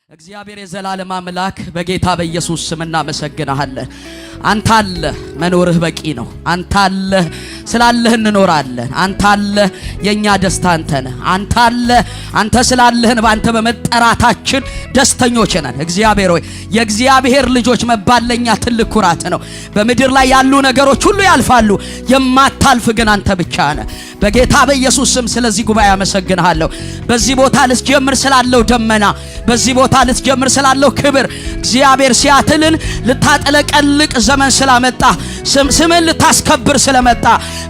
እግዚአብሔር የዘላለም አምላክ በጌታ በኢየሱስ ስም እናመሰግናለን። አንተ አለ መኖርህ በቂ ነው። አንተ አለ ስላለህ እንኖራለን። አንተ አለ የኛ ደስታ አንተ ነህ። አንተ አለ አንተ ስላለህን ባንተ በመጠራታችን ደስተኞች ነን። እግዚአብሔር ሆይ የእግዚአብሔር ልጆች መባል ለኛ ትልቅ ኩራት ነው። በምድር ላይ ያሉ ነገሮች ሁሉ ያልፋሉ፣ የማታልፍ ግን አንተ ብቻ ነህ። በጌታ በኢየሱስ ስም ስለዚህ ጉባኤ አመሰግናለሁ። በዚህ ቦታ ልትጀምር ስላለው ደመና፣ በዚህ ቦታ ልትጀምር ስላለው ክብር እግዚአብሔር ሲያትልን ልታጠለቀልቅ ዘመን ስላመጣ ስምን ልታስከብር ስለመጣ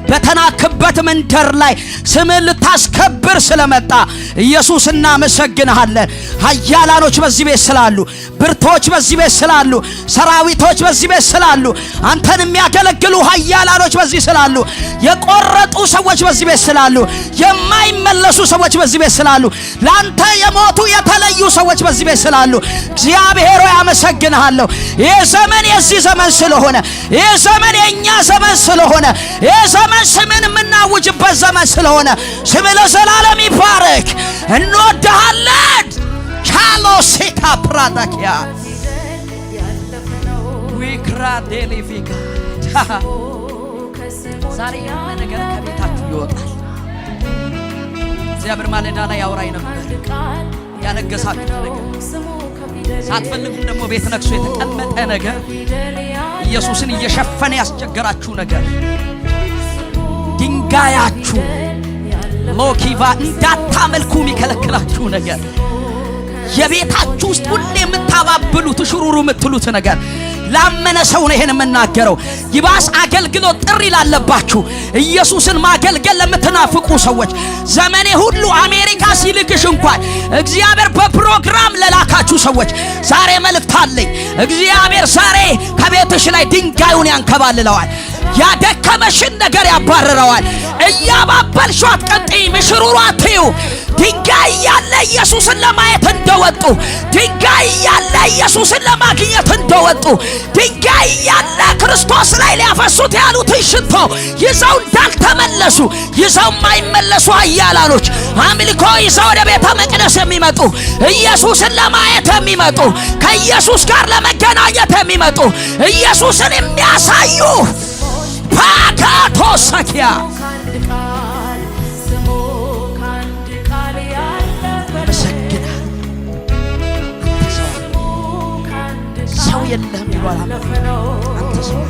በተናክበት መንደር ላይ ስምን ልታስከብር ስለመጣ ኢየሱስ እናመሰግናለን። ኃያላኖች በዚህ ቤት ስላሉ፣ ብርቶች በዚህ ቤት ስላሉ፣ ሰራዊቶች በዚህ ቤት ስላሉ፣ አንተን የሚያገለግሉ ኃያላኖች በዚህ ስላሉ፣ የቆረጡ ሰዎች በዚህ ቤት ስላሉ፣ የማይመለሱ ሰዎች በዚህ ቤት ስላሉ፣ ላንተ የሞቱ የተለዩ ሰዎች በዚህ ቤት ስላሉ እግዚአብሔር ሆይ አመሰግናለሁ። ይህ ዘመን የዚህ ዘመን ስለሆነ፣ ይህ ዘመን የኛ ዘመን ስለሆነ፣ ይህ ዘመን ስምን የምናውጅበት ዘመን ስለሆነ ስም ለዘላለም ይባረክ። እንወድሃለን። ቻሎ ሴታ ፕራዳኪያ ዊክራ ዴሊቪካ ዛሬ የሆነ ነገር ከቤታችሁ ይወጣል። እግዚአብሔር ማለዳ ላይ ያወራኝ ነበር። ያነገሳችሁ ነገር ሳትፈልጉም ደግሞ ቤት ነክሶ የተቀመጠ ነገር፣ ኢየሱስን እየሸፈነ ያስቸገራችሁ ነገር፣ ድንጋያችሁ ሎኪቫ እንዳታመልኩ የሚከለክላችሁ ነገር፣ የቤታችሁ ውስጥ ሁሌ የምታባብሉት ሽሩሩ የምትሉት ነገር ላመነ ሰው ነው ይሄን የምናገረው። ይባስ አገልግሎት ጥሪ ላለባችሁ ኢየሱስን ማገልገል ለምትናፍቁ ሰዎች ዘመኔ ሁሉ አሜሪካ ሲልክሽ እንኳን እግዚአብሔር በፕሮግራም ለላካችሁ ሰዎች ዛሬ መልእክት አለኝ። እግዚአብሔር ዛሬ ከቤትሽ ላይ ድንጋዩን ያንከባልለዋል። ያደከመሽን ነገር ያባረረዋል። እያባበልሽው አትቀጥይም። ሽሩሩ አትዩ። ድንጋይ ያለ ኢየሱስን ለማየት እንደወጡ፣ ድንጋይ ያለ ኢየሱስን ለማግኘት እንደወጡ፣ ድንጋይ ያለ ክርስቶስ ላይ ሊያፈሱት ያሉትን ሽቶ ይዘው እንዳልተመለሱ፣ ይዘው የማይመለሱ ኃያላኖች አምልኮ ይዘው ወደ ቤተ መቅደስ የሚመጡ፣ ኢየሱስን ለማየት የሚመጡ፣ ከኢየሱስ ጋር ለመገናኘት የሚመጡ፣ ኢየሱስን የሚያሳዩ ፓካቶ ሰኪያ ሰው የለህም ይሏል። አንተ ሰው